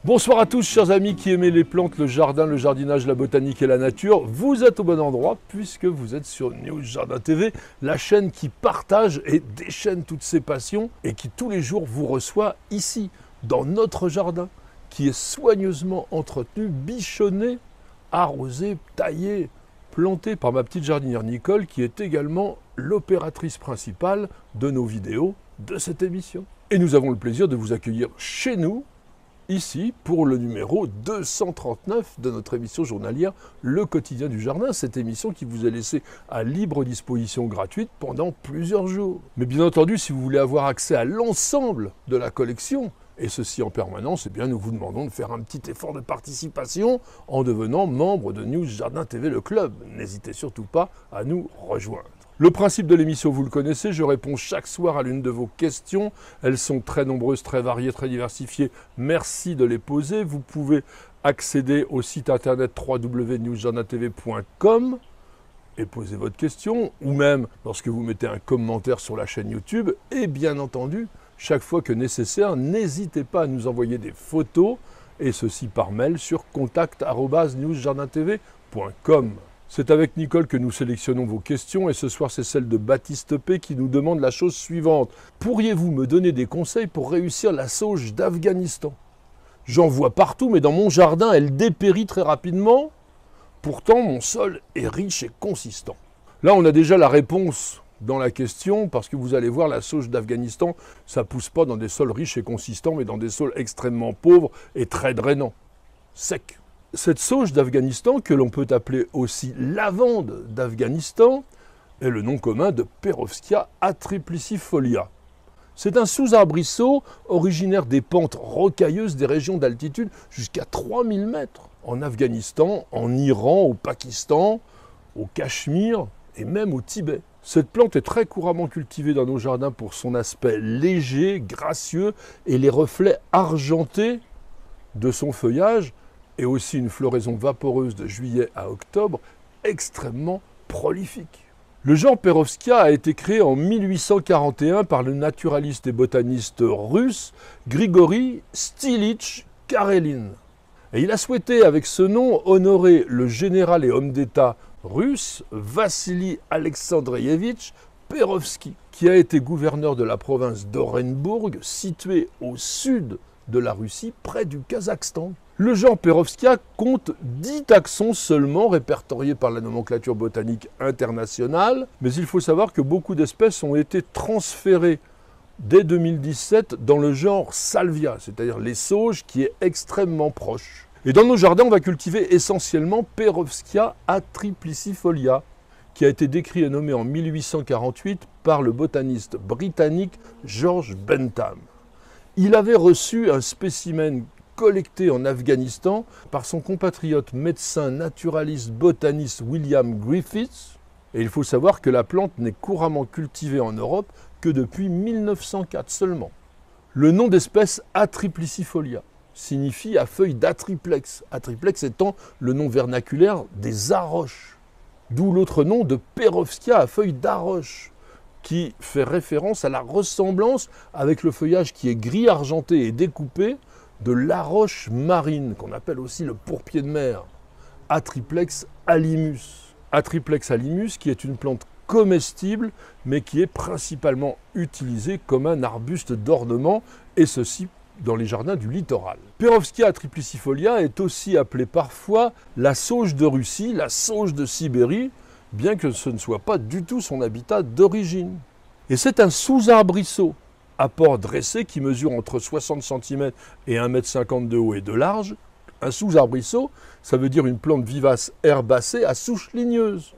Bonsoir à tous, chers amis qui aimez les plantes, le jardin, le jardinage, la botanique et la nature. Vous êtes au bon endroit puisque vous êtes sur News Jardin TV, la chaîne qui partage et déchaîne toutes ses passions et qui tous les jours vous reçoit ici, dans notre jardin, qui est soigneusement entretenu, bichonné, arrosé, taillé, planté par ma petite jardinière Nicole qui est également l'opératrice principale de nos vidéos de cette émission. Et nous avons le plaisir de vous accueillir chez nous, ici, pour le numéro 239 de notre émission journalière Le Quotidien du Jardin, cette émission qui vous est laissée à libre disposition gratuite pendant plusieurs jours. Mais bien entendu, si vous voulez avoir accès à l'ensemble de la collection, et ceci en permanence, eh bien nous vous demandons de faire un petit effort de participation en devenant membre de News Jardin TV Le Club. N'hésitez surtout pas à nous rejoindre. Le principe de l'émission, vous le connaissez, je réponds chaque soir à l'une de vos questions. Elles sont très nombreuses, très variées, très diversifiées. Merci de les poser. Vous pouvez accéder au site internet www.newsjardintv.com et poser votre question, ou même lorsque vous mettez un commentaire sur la chaîne YouTube. Et bien entendu, chaque fois que nécessaire, n'hésitez pas à nous envoyer des photos, et ceci par mail sur contact@newsjardintv.com. C'est avec Nicole que nous sélectionnons vos questions et ce soir c'est celle de Baptiste P qui nous demande la chose suivante. Pourriez-vous me donner des conseils pour réussir la sauge d'Afghanistan? J'en vois partout mais dans mon jardin elle dépérit très rapidement. Pourtant mon sol est riche et consistant. Là on a déjà la réponse dans la question parce que vous allez voir la sauge d'Afghanistan ça ne pousse pas dans des sols riches et consistants mais dans des sols extrêmement pauvres et très drainants, secs. Cette sauge d'Afghanistan, que l'on peut appeler aussi lavande d'Afghanistan, est le nom commun de Perovskaya atriplicifolia. C'est un sous-arbrisseau originaire des pentes rocailleuses des régions d'altitude jusqu'à 3000 mètres. En Afghanistan, en Iran, au Pakistan, au Cachemire et même au Tibet. Cette plante est très couramment cultivée dans nos jardins pour son aspect léger, gracieux et les reflets argentés de son feuillage, et aussi une floraison vaporeuse de juillet à octobre, extrêmement prolifique. Le genre Perovskaya a été créé en 1841 par le naturaliste et botaniste russe Grigori Stylitch Karelin. Et il a souhaité, avec ce nom, honorer le général et homme d'État russe Vassili Alexandrievitch Perovski, qui a été gouverneur de la province d'Orenbourg, située au sud de la Russie, près du Kazakhstan. Le genre Perovskaya compte 10 taxons seulement répertoriés par la nomenclature botanique internationale, mais il faut savoir que beaucoup d'espèces ont été transférées dès 2017 dans le genre Salvia, c'est-à-dire les sauges qui est extrêmement proche. Et dans nos jardins, on va cultiver essentiellement Perovskaya atriplicifolia, qui a été décrit et nommé en 1848 par le botaniste britannique George Bentham. Il avait reçu un spécimen collecté en Afghanistan par son compatriote médecin naturaliste botaniste William Griffiths. Et il faut savoir que la plante n'est couramment cultivée en Europe que depuis 1904 seulement. Le nom d'espèce Atriplicifolia signifie à feuilles d'atriplex, atriplex étant le nom vernaculaire des arroches, d'où l'autre nom de Perovskaya à feuilles d'arroche, qui fait référence à la ressemblance avec le feuillage qui est gris argenté et découpé de l'arroche marine, qu'on appelle aussi le pourpier de mer, Atriplex alimus. Atriplex alimus qui est une plante comestible, mais qui est principalement utilisée comme un arbuste d'ornement, et ceci dans les jardins du littoral. Perovskaya atriplicifolia est aussi appelée parfois la sauge de Russie, la sauge de Sibérie, bien que ce ne soit pas du tout son habitat d'origine. Et c'est un sous-arbrisseau à port dressé qui mesure entre 60 cm et 1,50 m de haut et de large. Un sous-arbrisseau, ça veut dire une plante vivace herbacée à souche ligneuse.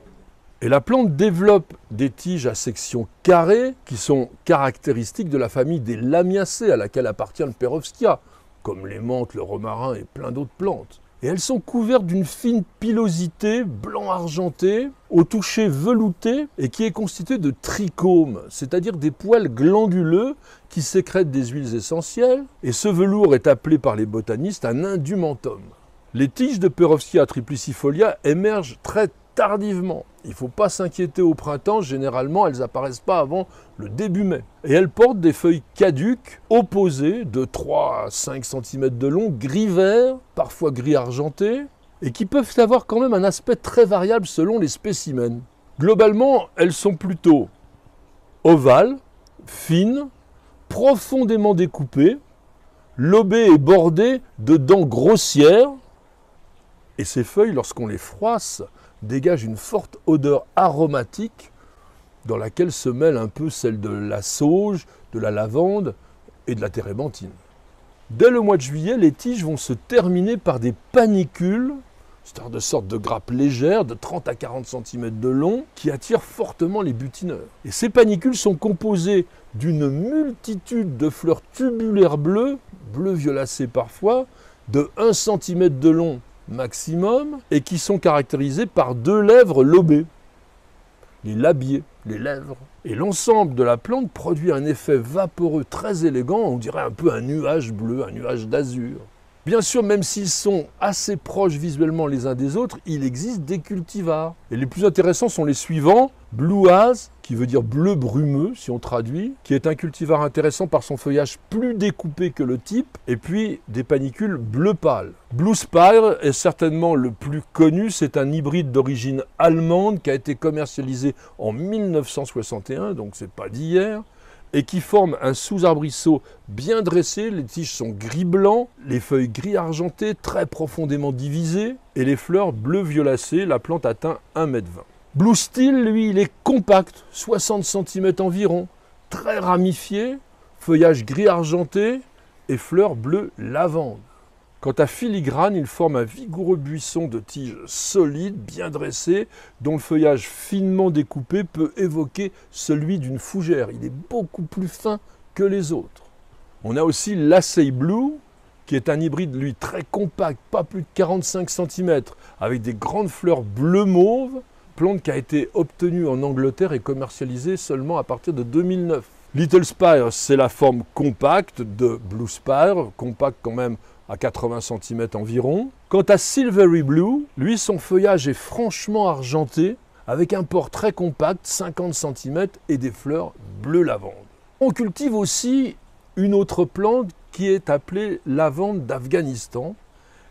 Et la plante développe des tiges à section carrée qui sont caractéristiques de la famille des Lamiacées à laquelle appartient le Perovskaya, comme les menthes, le romarin et plein d'autres plantes. Et elles sont couvertes d'une fine pilosité blanc argenté, au toucher velouté et qui est constituée de trichomes, c'est-à-dire des poils glanduleux qui sécrètent des huiles essentielles. Et ce velours est appelé par les botanistes un indumentum. Les tiges de Perovskia triplicifolia émergent très tardivement. Il ne faut pas s'inquiéter au printemps, généralement elles n'apparaissent pas avant le début mai. Et elles portent des feuilles caduques, opposées, de 3 à 5 cm de long, gris-vert, parfois gris argenté, et qui peuvent avoir quand même un aspect très variable selon les spécimens. Globalement, elles sont plutôt ovales, fines, profondément découpées, lobées et bordées de dents grossières, et ces feuilles, lorsqu'on les froisse, dégagent une forte odeur aromatique dans laquelle se mêle un peu celle de la sauge, de la lavande et de la térébenthine. Dès le mois de juillet, les tiges vont se terminer par des panicules, c'est-à-dire de sortes de grappes légères de 30 à 40 cm de long qui attirent fortement les butineurs. Et ces panicules sont composées d'une multitude de fleurs tubulaires bleues, bleu violacé parfois, de 1 cm de long maximum, et qui sont caractérisées par 2 lèvres lobées, les labiés, les lèvres. Et l'ensemble de la plante produit un effet vaporeux très élégant, on dirait un peu un nuage bleu, un nuage d'azur. Bien sûr, même s'ils sont assez proches visuellement les uns des autres, il existe des cultivars. Et les plus intéressants sont les suivants. Bluaz, qui veut dire bleu brumeux, si on traduit, qui est un cultivar intéressant par son feuillage plus découpé que le type, et puis des panicules bleu pâle. Blue Spire est certainement le plus connu, c'est un hybride d'origine allemande qui a été commercialisé en 1961, donc c'est pas d'hier, et qui forme un sous-arbrisseau bien dressé. Les tiges sont gris-blanc, les feuilles gris argentées, très profondément divisées, et les fleurs bleu violacé. La plante atteint 1,20 m. Blue Steel, lui, il est compact, 60 cm environ, très ramifié, feuillage gris argenté et fleurs bleu lavande. Quant à Filigrane, il forme un vigoureux buisson de tiges solides, bien dressées, dont le feuillage finement découpé peut évoquer celui d'une fougère. Il est beaucoup plus fin que les autres. On a aussi l'Assay Blue, qui est un hybride, lui, très compact, pas plus de 45 cm, avec des grandes fleurs bleu-mauve, plante qui a été obtenue en Angleterre et commercialisée seulement à partir de 2009. Little Spire, c'est la forme compacte de Blue Spire, compact quand même à 80 cm environ. Quant à Silvery Blue, lui, son feuillage est franchement argenté, avec un port très compact, 50 cm, et des fleurs bleu lavande. On cultive aussi une autre plante qui est appelée lavande d'Afghanistan,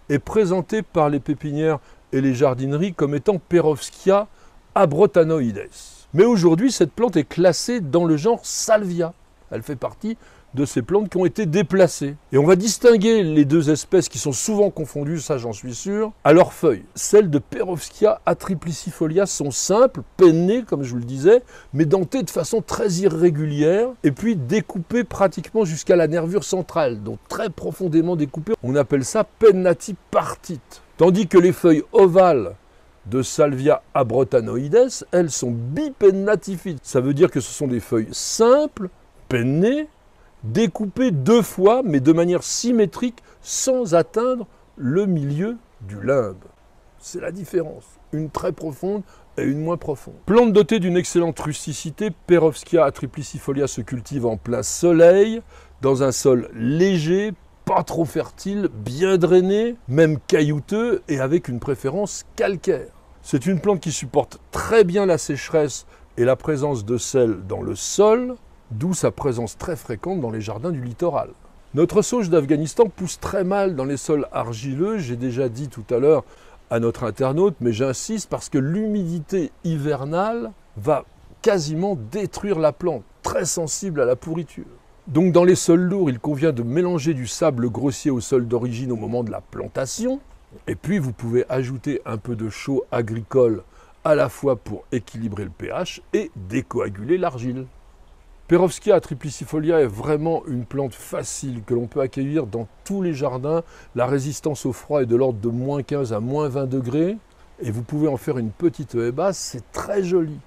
et présentée par les pépinières et les jardineries comme étant Perovskia abrotanoides. Mais aujourd'hui, cette plante est classée dans le genre Salvia. Elle fait partie de ces plantes qui ont été déplacées. Et on va distinguer les deux espèces qui sont souvent confondues, ça j'en suis sûr, à leurs feuilles. Celles de Perovskia atriplicifolia sont simples, pennées comme je vous le disais, mais dentées de façon très irrégulière, et puis découpées pratiquement jusqu'à la nervure centrale, donc très profondément découpées. On appelle ça pennatipartite. Tandis que les feuilles ovales de Salvia abrotanoides, elles sont bipennatifides. Ça veut dire que ce sont des feuilles simples, pennées, découpées 2 fois, mais de manière symétrique, sans atteindre le milieu du limbe. C'est la différence. Une très profonde et une moins profonde. Plante dotée d'une excellente rusticité, Perovskia atriplicifolia se cultive en plein soleil, dans un sol léger, pas trop fertile, bien drainé, même caillouteux et avec une préférence calcaire. C'est une plante qui supporte très bien la sécheresse et la présence de sel dans le sol, d'où sa présence très fréquente dans les jardins du littoral. Notre sauge d'Afghanistan pousse très mal dans les sols argileux, j'ai déjà dit tout à l'heure à notre internaute, mais j'insiste parce que l'humidité hivernale va quasiment détruire la plante, très sensible à la pourriture. Donc dans les sols lourds, il convient de mélanger du sable grossier au sol d'origine au moment de la plantation, et puis vous pouvez ajouter un peu de chaux agricole à la fois pour équilibrer le pH et décoaguler l'argile. Perovskia atriplicifolia est vraiment une plante facile que l'on peut accueillir dans tous les jardins. La résistance au froid est de l'ordre de moins 15 à moins 20 degrés et vous pouvez en faire une petite haie basse, c'est très joli.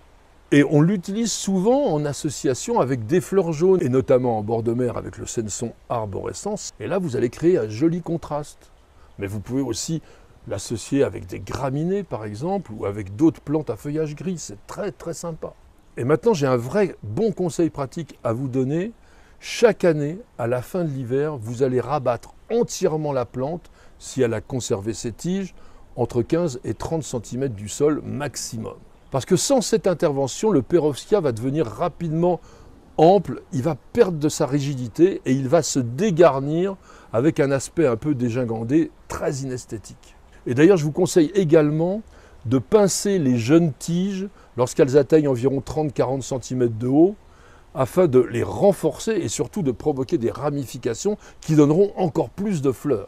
Et on l'utilise souvent en association avec des fleurs jaunes et notamment en bord de mer avec le senson arborescens. Et là, vous allez créer un joli contraste. Mais vous pouvez aussi l'associer avec des graminées par exemple, ou avec d'autres plantes à feuillage gris, c'est très très sympa. Et maintenant j'ai un vrai bon conseil pratique à vous donner. Chaque année, à la fin de l'hiver, vous allez rabattre entièrement la plante, si elle a conservé ses tiges, entre 15 et 30 cm du sol maximum. Parce que sans cette intervention, le Perovskia va devenir rapidement ample, il va perdre de sa rigidité et il va se dégarnir avec un aspect un peu dégingandé, très inesthétique. Et d'ailleurs, je vous conseille également de pincer les jeunes tiges lorsqu'elles atteignent environ 30-40 cm de haut, afin de les renforcer et surtout de provoquer des ramifications qui donneront encore plus de fleurs.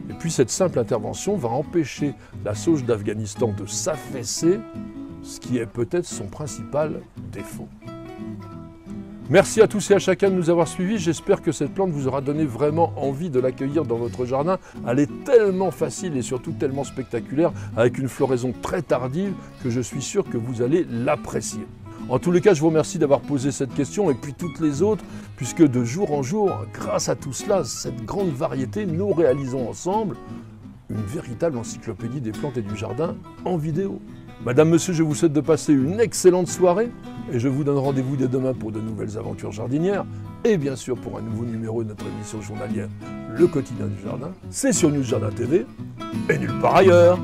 Et puis cette simple intervention va empêcher la sauge d'Afghanistan de s'affaisser, ce qui est peut-être son principal défaut. Merci à tous et à chacun de nous avoir suivis. J'espère que cette plante vous aura donné vraiment envie de l'accueillir dans votre jardin. Elle est tellement facile et surtout tellement spectaculaire, avec une floraison très tardive, que je suis sûr que vous allez l'apprécier. En tous les cas, je vous remercie d'avoir posé cette question et puis toutes les autres, puisque de jour en jour, grâce à tout cela, cette grande variété, nous réalisons ensemble une véritable encyclopédie des plantes et du jardin en vidéo. Madame, monsieur, je vous souhaite de passer une excellente soirée et je vous donne rendez-vous dès demain pour de nouvelles aventures jardinières et bien sûr pour un nouveau numéro de notre émission journalière Le Quotidien du Jardin. C'est sur News Jardin TV et nulle part ailleurs.